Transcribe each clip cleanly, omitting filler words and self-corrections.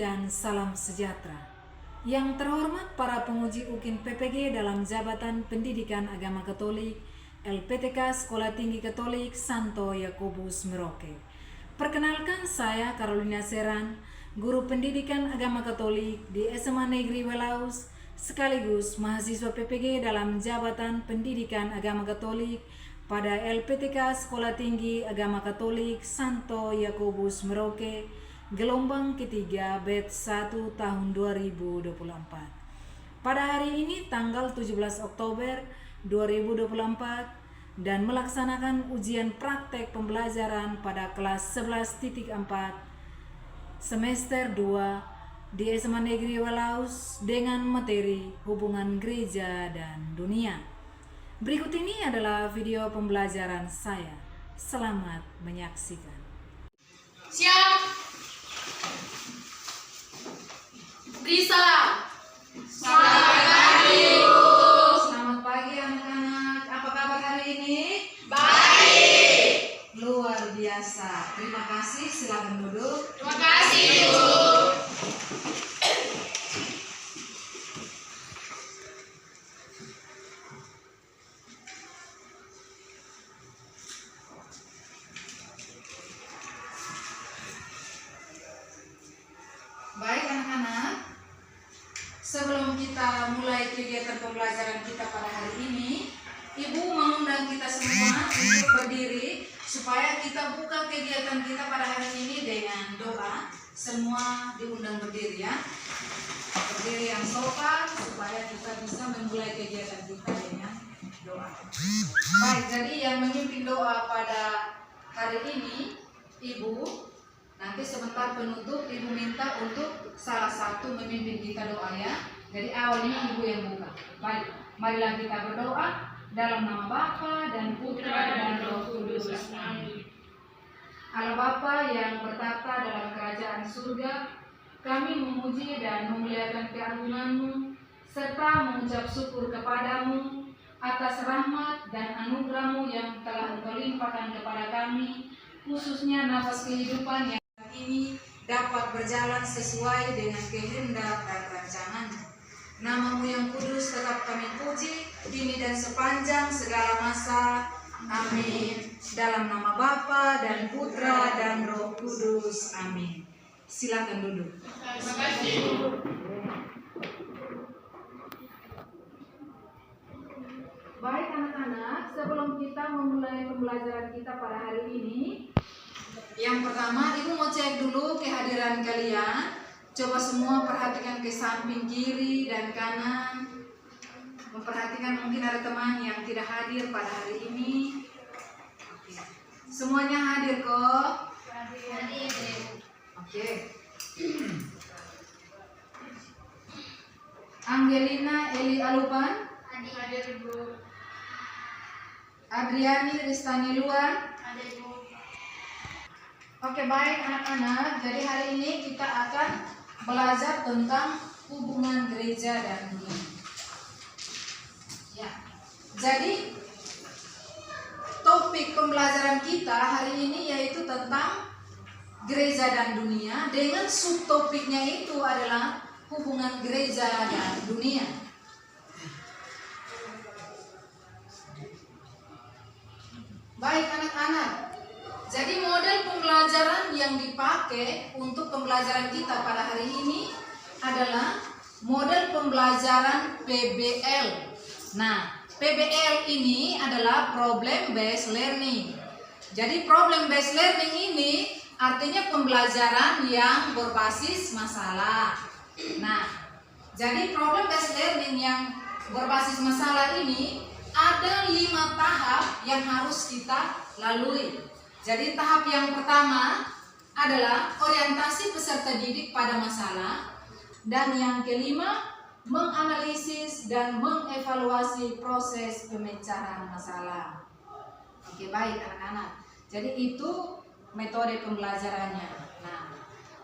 dan salam sejahtera. Yang terhormat para penguji UKIN PPG dalam Jabatan Pendidikan Agama Katolik LPTK Sekolah Tinggi Katolik Santo Yakobus Merauke. Perkenalkan, saya Carolina Seran, guru pendidikan agama Katolik di SMA Negeri Welaus, sekaligus mahasiswa PPG dalam Jabatan Pendidikan Agama Katolik pada LPTK Sekolah Tinggi Agama Katolik Santo Yakobus Merauke, gelombang ketiga batch 1 tahun 2024. Pada hari ini tanggal 17 Oktober 2024 dan melaksanakan ujian praktek pembelajaran pada kelas 11.4 semester 2 di SMA Negeri Welaus dengan materi hubungan gereja dan dunia. Berikut ini adalah video pembelajaran saya. Selamat menyaksikan. Siap. Beri salam. Selamat pagi, Bu. Selamat pagi anak-anak. Apa kabar hari ini? Baik. Luar biasa. Terima kasih. Silakan duduk. Terima kasih, Bu. Baik anak-anak, sebelum kita mulai kegiatan pembelajaran kita pada hari ini, Ibu mengundang kita semua untuk berdiri supaya kita buka kegiatan kita pada hari ini dengan doa. Semua diundang berdiri ya. Berdiri yang sopan supaya kita bisa memulai kegiatan kita dengan doa. Baik, jadi yang memimpin doa pada hari ini Ibu. Nanti sebentar penutup Ibu minta untuk salah satu memimpin kita doa ya. Jadi awalnya Ibu yang buka. Baik, marilah kita berdoa dalam nama Bapa dan Putra dan Roh Kudus. Amin. Allah Bapa yang bertata dalam kerajaan surga, kami memuji dan memuliakan keagungan-Mu serta mengucap syukur kepadamu atas rahmat dan anugerah-Mu yang telah Engkau limpahkan kepada kami, khususnya nafas kehidupan yang ini dapat berjalan sesuai dengan kehendak dan rancangan. Nama-Mu yang kudus tetap kami puji, kini dan sepanjang segala masa. Amin. Dalam nama Bapa dan Putra dan Roh Kudus. Amin. Silakan duduk. Terima kasih. Baik anak-anak, sebelum kita memulai pembelajaran kita pada hari ini, yang pertama, Ibu mau cek dulu kehadiran kalian. Coba semua perhatikan ke samping kiri dan kanan. Memperhatikan mungkin ada teman yang tidak hadir pada hari ini. Oke. Semuanya hadir kok? Hadir. Oke. Angelina Eli Alupan, Hadir, Bu. Adriani Ristani Luan. Hadir, Bu. Oke, baik anak-anak, jadi hari ini kita akan belajar tentang hubungan gereja dan dunia. Ya, jadi topik pembelajaran kita hari ini yaitu tentang gereja dan dunia, dengan subtopiknya itu adalah hubungan gereja dan dunia. Baik anak-anak, jadi model pembelajaran yang dipakai untuk pembelajaran kita pada hari ini adalah model pembelajaran PBL. Nah, PBL ini adalah problem based learning. Jadi problem based learning ini artinya pembelajaran yang berbasis masalah. Nah, jadi problem based learning yang berbasis masalah ini ada 5 tahap yang harus kita lalui. Jadi tahap yang pertama adalah orientasi peserta didik pada masalah, dan yang kelima menganalisis dan mengevaluasi proses pemecahan masalah. Oke, baik anak-anak. Jadi itu metode pembelajarannya. Nah,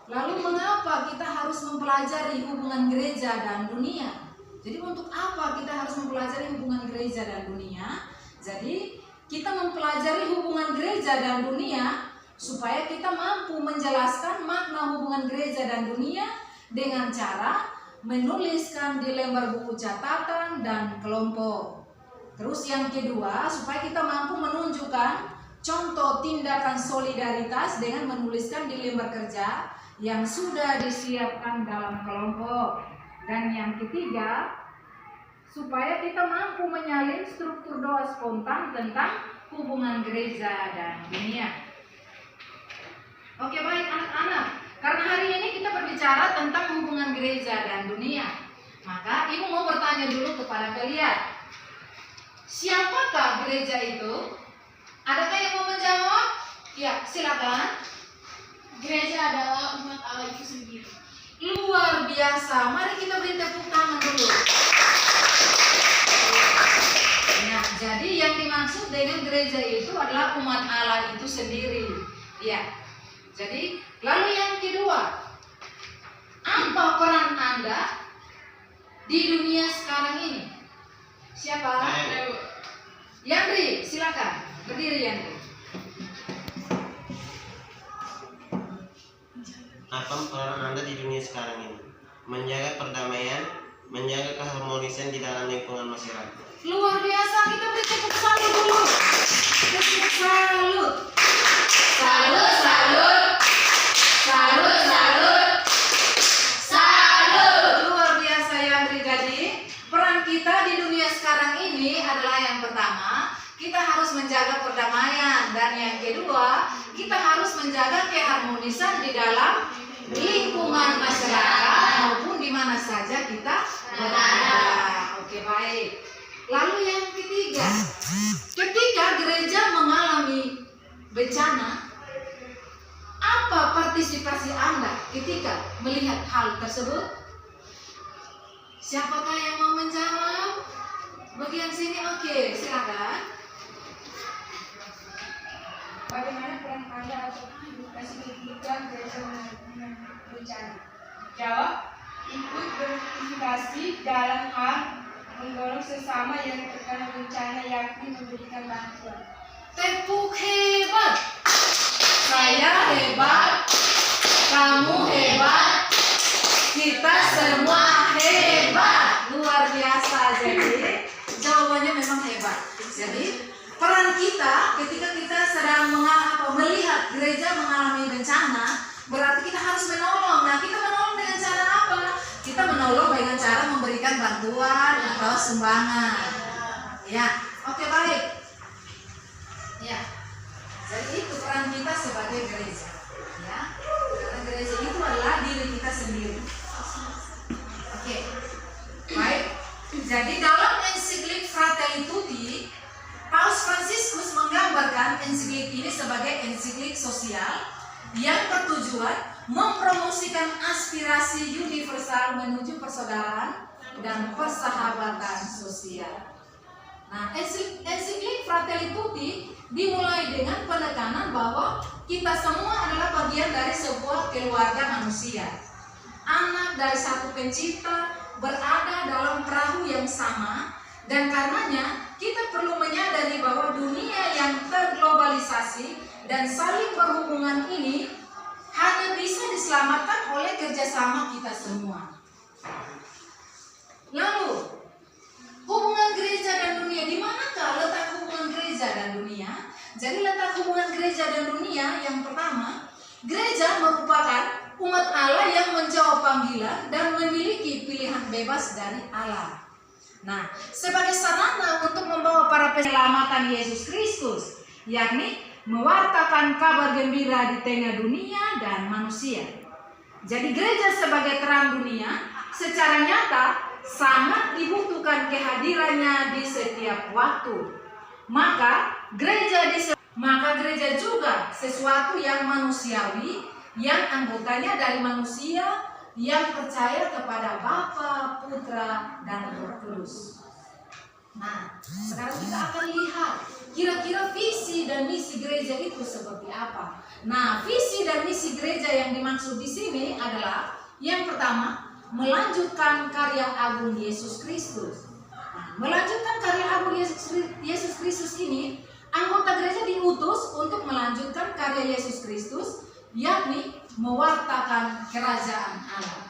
lalu mengapa kita harus mempelajari hubungan gereja dan dunia? Jadi untuk apa kita harus mempelajari hubungan gereja dan dunia? Jadi kita mempelajari hubungan gereja dan dunia supaya kita mampu menjelaskan makna hubungan gereja dan dunia dengan cara menuliskan di lembar buku catatan dan kelompok. Terus yang kedua, supaya kita mampu menunjukkan contoh tindakan solidaritas dengan menuliskan di lembar kerja yang sudah disiapkan dalam kelompok. Dan yang ketiga, supaya kita mampu menyalin struktur doa spontan tentang hubungan gereja dan dunia. Oke, baik anak-anak, karena hari ini kita berbicara tentang hubungan gereja dan dunia, maka ibu mau bertanya dulu kepada kalian, siapakah gereja itu? Adakah yang mau menjawab? Ya, silakan. Gereja adalah umat Allah itu sendiri. Luar biasa. Mari kita beri tepuk tangan dulu. Nah, jadi yang dimaksud dengan gereja itu adalah umat Allah itu sendiri. Ya. Jadi, lalu yang kedua, apa peran Anda di dunia sekarang ini? Siapa? Yandri, silakan. Berdiri Yandri. Apa peran Anda di dunia sekarang ini? Menjaga perdamaian, menjaga keharmonisan di dalam lingkungan masyarakat. Luar biasa, kita beri tepuk salut dulu. Tepuk salut. Salut, salut. Salut, salut. Salut. Luar biasa Yandri. Jadi, peran kita di dunia sekarang ini adalah yang pertama, kita harus menjaga perdamaian, dan yang kedua, kita harus menjaga keharmonisan di dalam lingkungan masyarakat maupun di mana saja kita berada. Oke, baik. Lalu yang ketiga, ketika gereja mengalami bencana, apa partisipasi Anda ketika melihat hal tersebut? Siapakah yang mau menjawab? Bagian sini, oke, silakan. Bagaimana peran Anda atau edukasi kehidupan gereja bencana? Jawab, ikut berpartisipasi dalam hal mendorong sesama yang terkena bencana, yakni memberikan bantuan. Tepuk hebat. Saya hebat. Kamu hebat. Kita semua hebat. Luar biasa. Jadi jawabannya memang hebat. Jadi peran kita ketika kita sedang melihat gereja mengalami bencana, berarti kita harus menolong. Nah, kita menolong dengan cara apa? Kita menolong dengan cara memberikan bantuan atau sumbangan. Ya, oke, baik. Ya, jadi itu peran kita sebagai gereja. Ya, karena gereja itu adalah diri kita sendiri. Oke, baik. Jadi dalam ensiklik Fratelli Tutti, Paus Fransiskus menggambarkan ensiklik ini sebagai ensiklik sosial yang bertujuan mempromosikan aspirasi universal menuju persaudaraan dan persahabatan sosial. Nah, ensiklik Fratelli Tutti dimulai dengan penekanan bahwa kita semua adalah bagian dari sebuah keluarga manusia. Anak dari satu pencipta, berada dalam perahu yang sama, dan karenanya kita perlu menyadari bahwa dunia yang terglobalisasi dan saling berhubungan ini hanya bisa diselamatkan oleh kerjasama kita semua. Lalu, hubungan gereja dan dunia, di manakah letak hubungan gereja dan dunia? Jadi letak hubungan gereja dan dunia yang pertama, gereja merupakan umat Allah yang menjawab panggilan dan memiliki pilihan bebas dari Allah. Nah, sebagai sarana untuk membawa para penyelamatan Yesus Kristus, yakni mewartakan kabar gembira di tengah dunia dan manusia. Jadi gereja sebagai terang dunia secara nyata sangat dibutuhkan kehadirannya di setiap waktu. Maka gereja juga sesuatu yang manusiawi, yang anggotanya dari manusia, yang percaya kepada Bapa, Putra, dan Roh Kudus. Nah, sekarang kita akan lihat kira-kira visi dan misi gereja itu seperti apa. Nah, visi dan misi gereja yang dimaksud di sini adalah yang pertama, melanjutkan karya agung Yesus Kristus. Nah, melanjutkan karya agung Yesus Kristus ini, anggota gereja diutus untuk melanjutkan karya Yesus Kristus, yakni mewartakan kerajaan Allah.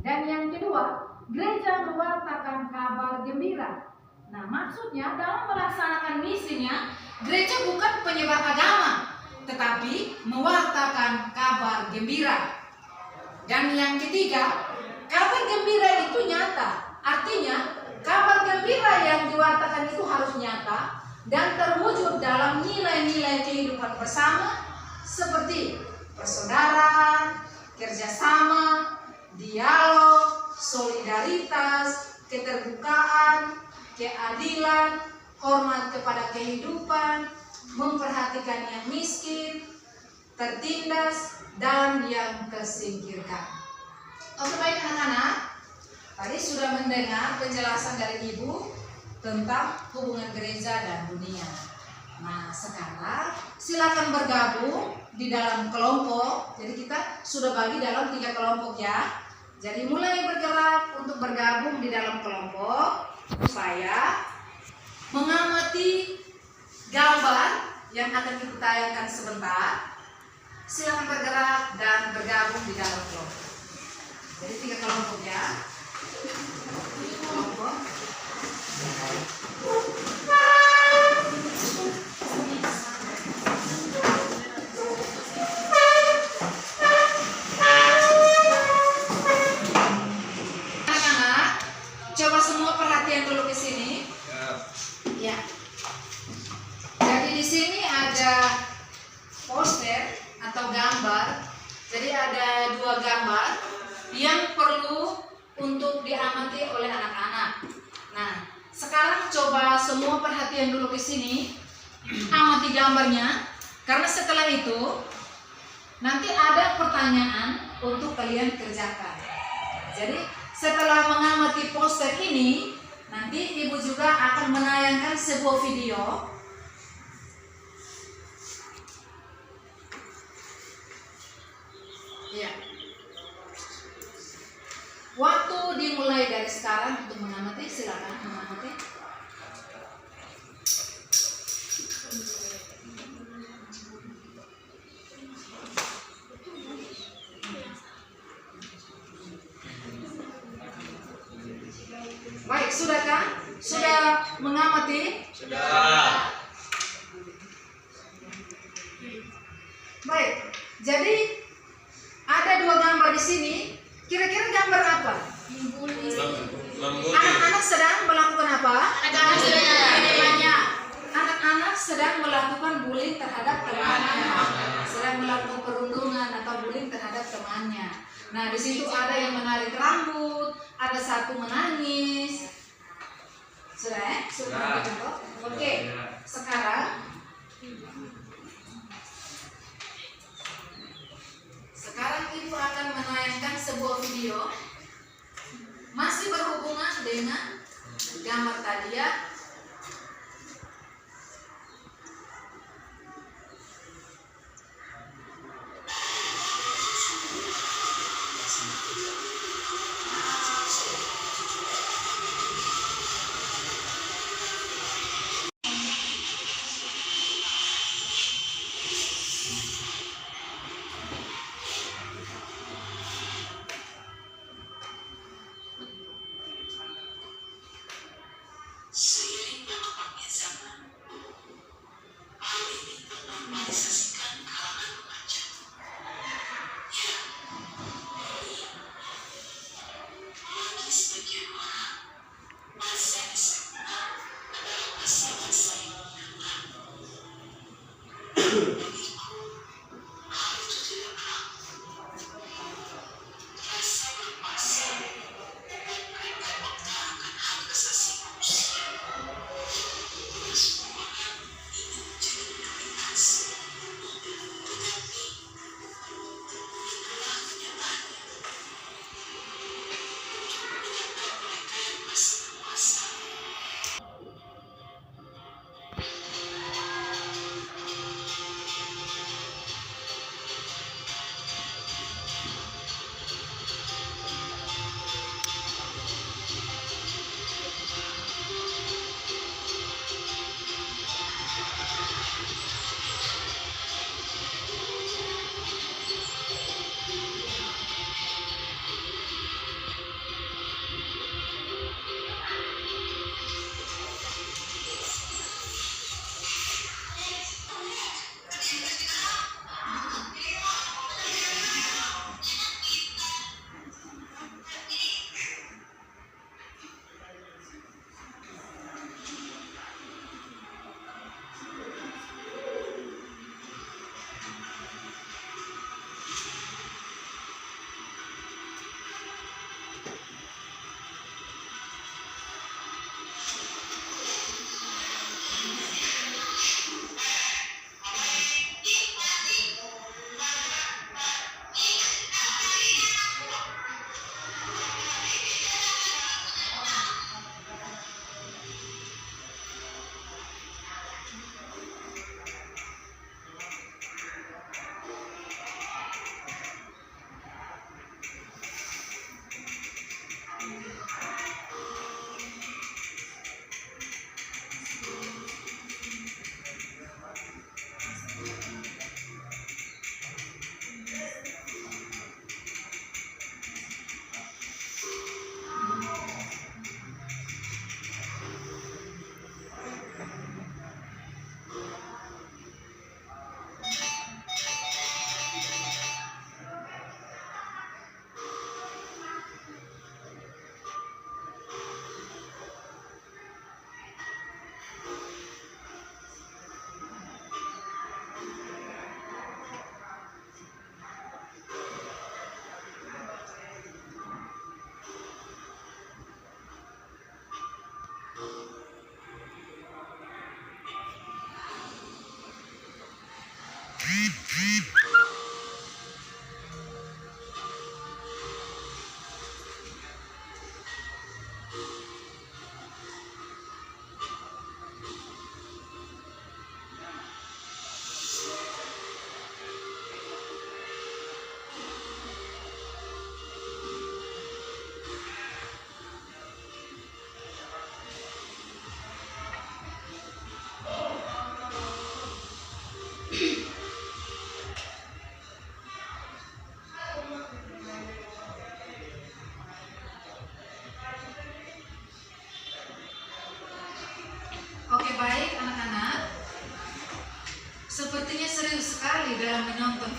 Dan yang kedua, gereja mewartakan kabar gembira. Nah, maksudnya dalam melaksanakan misinya, gereja bukan penyebar agama, tetapi mewartakan kabar gembira. Dan yang ketiga, kabar gembira itu nyata. Artinya, kabar gembira yang diwartakan itu harus nyata dan terwujud dalam nilai-nilai kehidupan bersama seperti persaudaraan, kerjasama, dialog, solidaritas, keterbukaan, keadilan, hormat kepada kehidupan, memperhatikan yang miskin, tertindas, dan yang tersingkirkan. Oke, baik anak-anak, tadi sudah mendengar penjelasan dari Ibu tentang hubungan gereja dan dunia. Nah, sekarang silakan bergabung di dalam kelompok. Jadi kita sudah bagi dalam 3 kelompok ya. Jadi mulai bergerak untuk bergabung di dalam kelompok supaya mengamati gambar yang akan kita tayangkan sebentar. Silakan bergerak dan bergabung di dalam kelompok. Jadi 3 kelompok ya. Kelompok. Anak-anak, coba semua perhatian dulu ke sini. Ya. Jadi di sini ada poster atau gambar. Jadi ada 2 gambar yang perlu untuk diamati oleh anak-anak. Nah, sekarang coba semua perhatian dulu ke sini, amati gambarnya, karena setelah itu nanti ada pertanyaan untuk kalian kerjakan. Jadi setelah mengamati poster ini, nanti Ibu juga akan menayangkan sebuah video. Ya. Waktu dimulai dari sekarang untuk mengamati, silakan mengamati. Baik, sudahkah? Sudah mengamati? Sudah. Baik. Jadi ada 2 gambar di sini. Kira-kira gambar apa? Anak-anak sedang melakukan apa? Anak-anak sedang melakukan bullying terhadap temannya. Sedang melakukan perundungan atau bullying terhadap temannya. Nah, di situ ada yang menarik rambut, ada satu menangis. Sudah ya? Sudah. Oke. Sekarang Ibu akan menayangkan sebuah video masih berhubungan dengan gambar tadi ya. See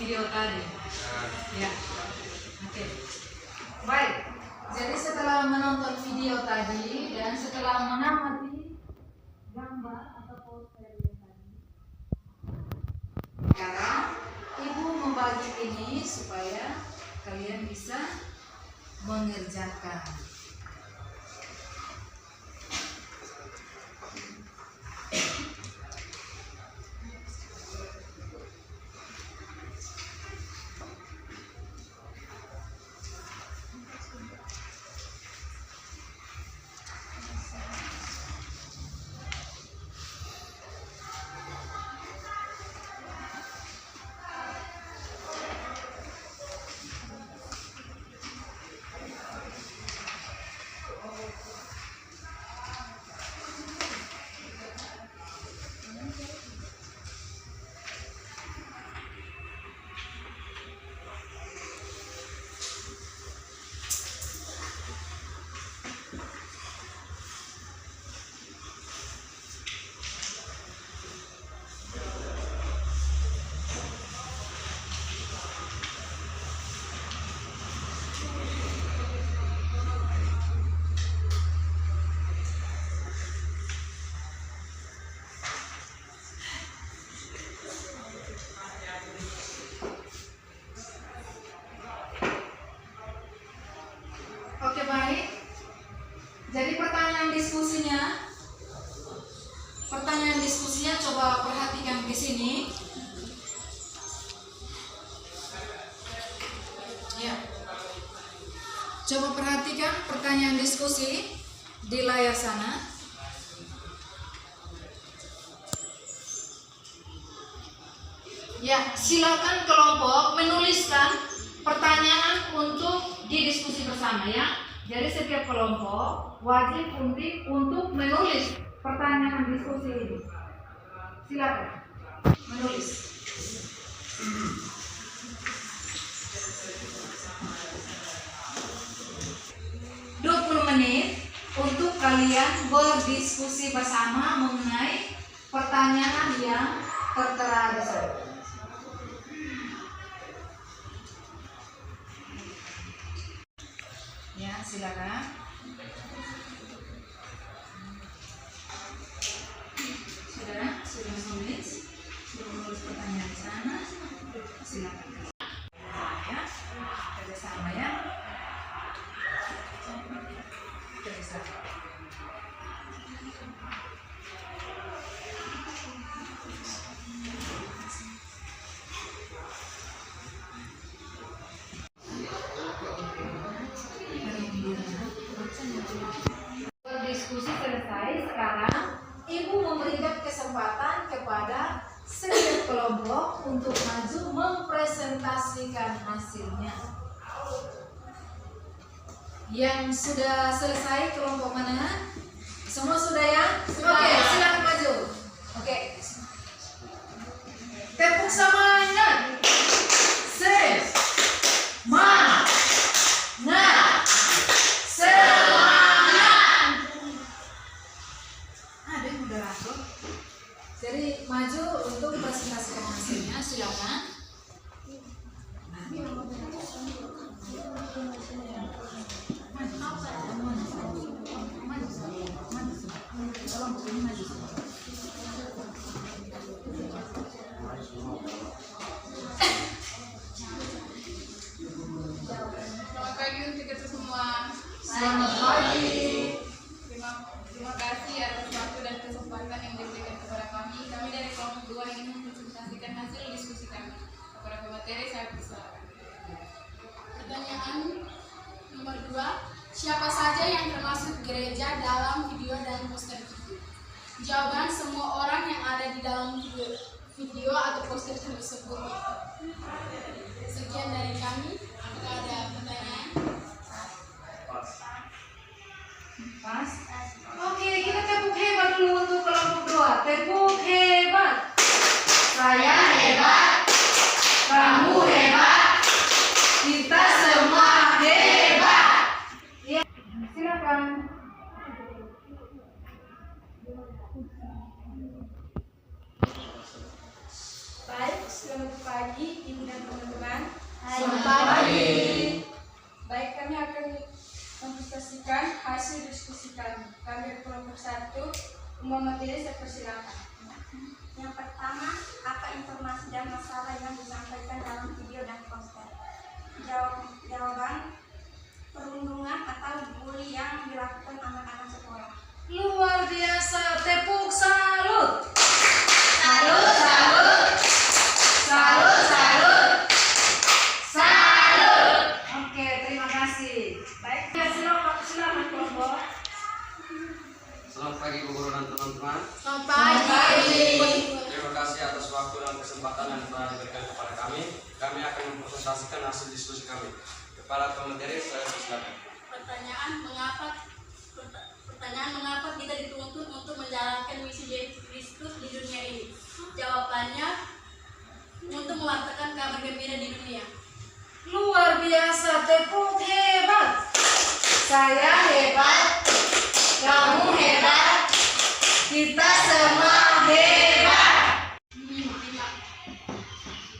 video tadi. Ya. Oke. Baik. Jadi setelah menonton video tadi dan setelah mengamati gambar atau poster yang tadi, sekarang ibu membagi ini supaya kalian bisa mengerjakan. Oke, baik. Jadi pertanyaan diskusinya coba perhatikan di sini. Ya. Coba perhatikan pertanyaan diskusi di layar sana. Ya, silakan kelompok menuliskan pertanyaan untuk didiskusi bersama ya. Jadi setiap kelompok wajib untuk menulis pertanyaan diskusi ini. Silakan menulis. 20 menit untuk kalian berdiskusi bersama mengenai pertanyaan yang tertera di sana. Ya, silakan. Sudah menulis pertanyaan di sana. Silakan. Ya, kerjasama ya. Kerjasama. Berdiskusi selesai, sekarang ibu memberikan kesempatan kepada setiap kelompok untuk maju mempresentasikan hasilnya. Yang sudah selesai kelompok mana? Semua sudah ya? Oke, silakan maju. Oke. Tepuk semangat. Jadi maju untuk presentasikan hasilnya, silakan. Selamat pagi untuk kita semua. Selamat pagi. Terima kasih atas waktu dan kesempatan yang diberikan kepada kami. Kami dari kelompok 2 ingin mempresentasikan hasil diskusi kami. Kepada pemateri saya persilakan. Pertanyaan nomor 2, siapa saja yang termasuk gereja dalam video dan poster video? Jawaban, semua orang yang ada di dalam video atau poster tersebut. Sekian dari kami. Apakah ada pertanyaan? Pas. Oke, kita tepuk hebat dulu untuk kelompok 2. Tepuk hebat. Saya hebat. Kamu hebat. Kita semua hebat. Ya, silakan. Baik, selamat pagi Ibu dan Bapak Baik, kami akan mempresentasikan hasil diskusi kami. Kami dari kelompok 1, Muhammad Dede, saya persilakan. Yang pertama, apa informasi dan masalah yang disampaikan dalam video dan poster? Jawaban, perundungan atau bully yang dilakukan anak-anak sekolah. Luar biasa, tepuk salut. Oke, terima kasih. Baik, silakan kelompok. Selamat pagi Bu Guru dan teman-teman. Selamat pagi. Terima kasih atas waktu dan kesempatan yang telah diberikan kepada kami. Kami akan mempresentasikan hasil diskusi kami. Kepala pemateri, saya persilakan. Pertanyaan mengapa kita dituntut untuk menjalankan misi Yesus Kristus di dunia ini? Jawabannya, untuk mewartakan kabar gembira di dunia. Luar biasa, tepuk hebat. Saya hebat, kamu hebat, kita semua hebat.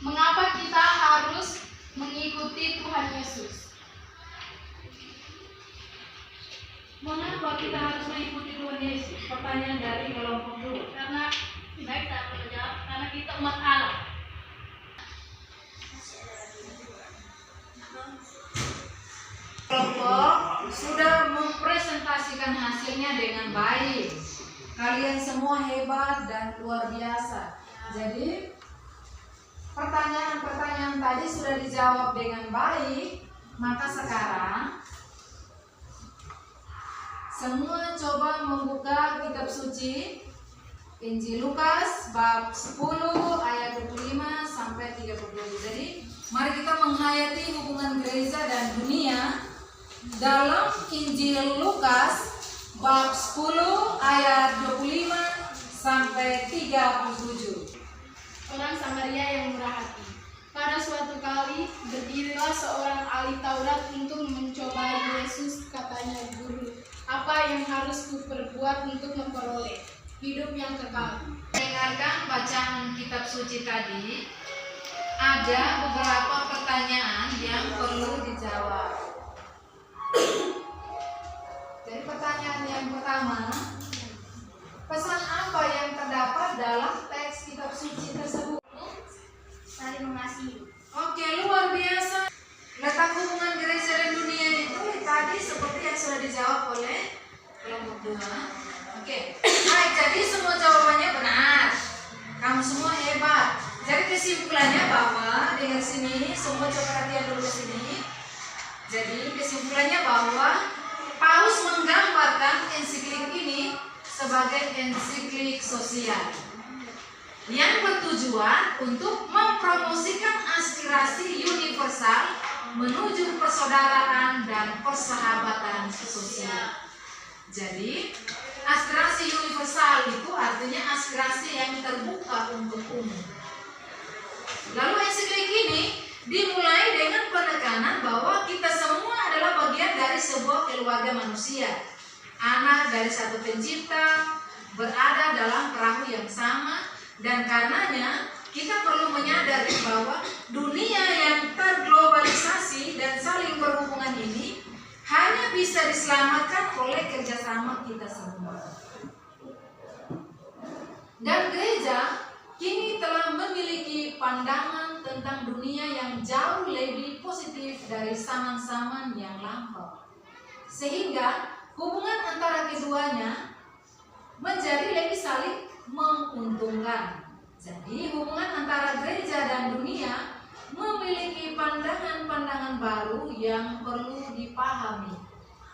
Mengapa kita harus mengikuti Tuhan Yesus? Mengapa kita harus mengikuti Tuhan Yesus? Pertanyaan dari kelompok 2. Karena baik tak menjawab, karena kita umat Allah. Kelompok sudah mempresentasikan hasilnya dengan baik. Kalian semua hebat dan luar biasa. Jadi pertanyaan-pertanyaan tadi sudah dijawab dengan baik. Maka sekarang semua coba membuka kitab suci Injil Lukas bab 10 ayat 25 sampai 30. Jadi mari kita menghayati hubungan gereja dan dunia dalam Injil Lukas bab 10 ayat 25 sampai 37. Orang Samaria yang murah hati. Pada suatu kali, berdirilah seorang ahli Taurat untuk mencobai Yesus. Katanya, Guru, apa yang harus kuperbuat untuk memperoleh hidup yang kekal? Dengarkan bacaan kitab suci tadi. Ada beberapa pertanyaan yang perlu dijawab. Jadi pertanyaan yang pertama, pesan apa yang terdapat dalam teks kitab suci tersebut? Saling mengasihi. Oke, luar biasa. Letak hubungan gereja dan dunia itu tadi seperti yang sudah dijawab oleh kelompok 2. Oke, baik, jadi semua jawabannya benar. Kamu semua hebat. Jadi kesimpulannya bahwa dengan sini semua coba perhatian dulu ke sini. Jadi kesimpulannya bahwa Paus menggambarkan ensiklik ini sebagai ensiklik sosial yang bertujuan untuk mempromosikan aspirasi universal menuju persaudaraan dan persahabatan sosial. Jadi aspirasi universal itu artinya aspirasi yang terbuka untuk umum. Lalu ensiklik ini dimulai dengan penekanan bahwa kita semua adalah bagian dari sebuah keluarga manusia, anak dari satu pencipta, berada dalam perahu yang sama, dan karenanya kita perlu menyadari bahwa dunia yang terglobalisasi dan saling berhubungan ini hanya bisa diselamatkan oleh kerjasama kita semua. Dan gereja kini telah memiliki pandangan tentang dunia yang jauh lebih positif dari zaman-zaman yang lampau, sehingga hubungan antara keduanya menjadi lebih saling menguntungkan. Jadi hubungan antara gereja dan dunia memiliki pandangan-pandangan baru yang perlu dipahami.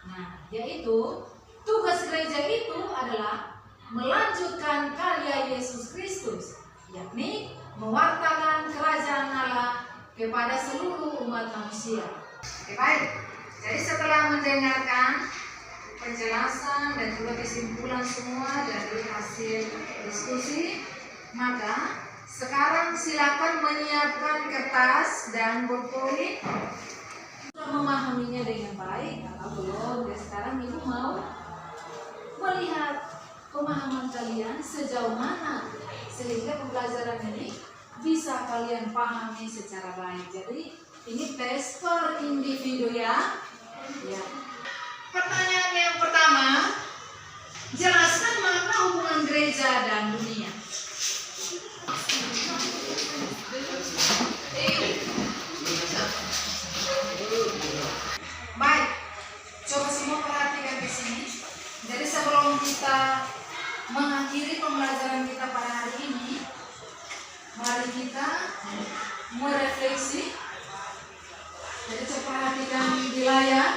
Nah, yaitu tugas gereja itu adalah melanjutkan karya Yesus Kristus, yakni mewartakan kerajaan Allah kepada seluruh umat manusia. Oke, baik. Jadi setelah mendengarkan penjelasan dan juga kesimpulan semua dari hasil diskusi, maka sekarang silakan menyiapkan kertas dan bolpoin. Sudah memahaminya dengan baik atau belum? Dan sekarang ibu mau melihat pemahaman kalian sejauh mana sehingga pembelajaran ini bisa kalian pahami secara baik. Jadi Ini tes per individu ya. Ya. Pertanyaan yang pertama, jelaskan makna hubungan gereja dan dunia. Baik, coba semua perhatikan di sini. Jadi sebelum kita mengakhiri pembelajaran kita pada hari ini, mari kita merefleksi. Jadi coba perhatikan di layar.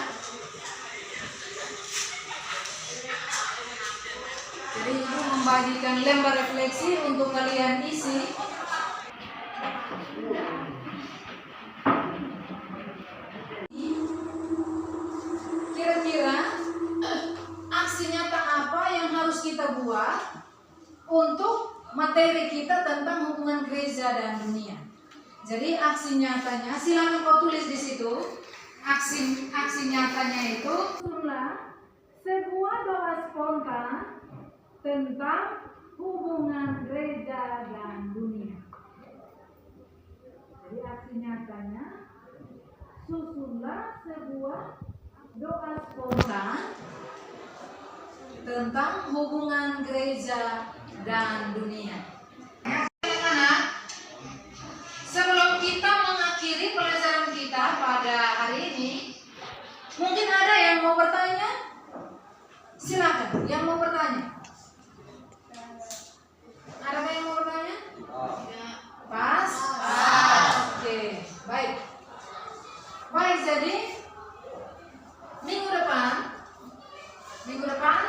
Jadi ibu membagikan lembar refleksi untuk kalian isi. Kira-kira aksi nyata apa yang harus kita buat untuk materi kita tentang hubungan gereja dan dunia? Jadi aksi nyatanya, silakan kau tulis di situ. Aksi nyatanya itu sebuah doa spontan tentang hubungan gereja dan dunia. Jadi aksi nyatanya, susunlah sebuah doa spontan tentang hubungan gereja dan dunia. Anak-anak, sebelum kita mengakhiri pelajaran kita pada hari ini, mungkin ada yang mau bertanya? Silakan, yang mau bertanya. Ada yang mau bertanya? Pas? Oke, baik. Baik, jadi minggu depan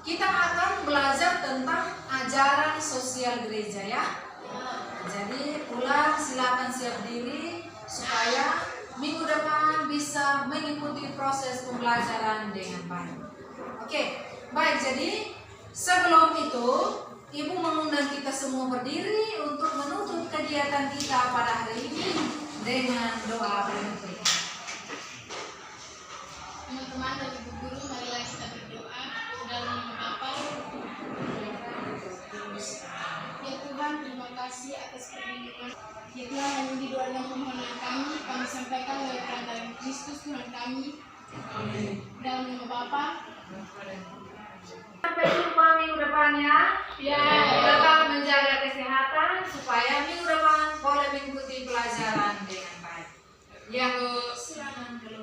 kita akan belajar tentang ajaran sosial gereja ya. Jadi pulang silakan siap diri supaya minggu depan bisa mengikuti proses pembelajaran dengan baik. Oke, baik. Jadi sebelum itu Ibu mengundang kita semua berdiri untuk menutup kegiatan kita pada hari ini dengan doa penutup. Teman-teman dan ibu guru, marilah kita berdoa dalam nama Bapa. Ya Tuhan, terima kasih atas perlindungan. Ya Tuhan, memenuhi doa dan permohonan kami sampaikan oleh perantara Kristus Tuhan kami. Amin. Dalam nama Bapa. Sampai jumpa minggu depannya. Ya. Tetap menjaga kesehatan supaya minggu depan boleh mengikuti pelajaran dengan baik. Ya, silakan keluar.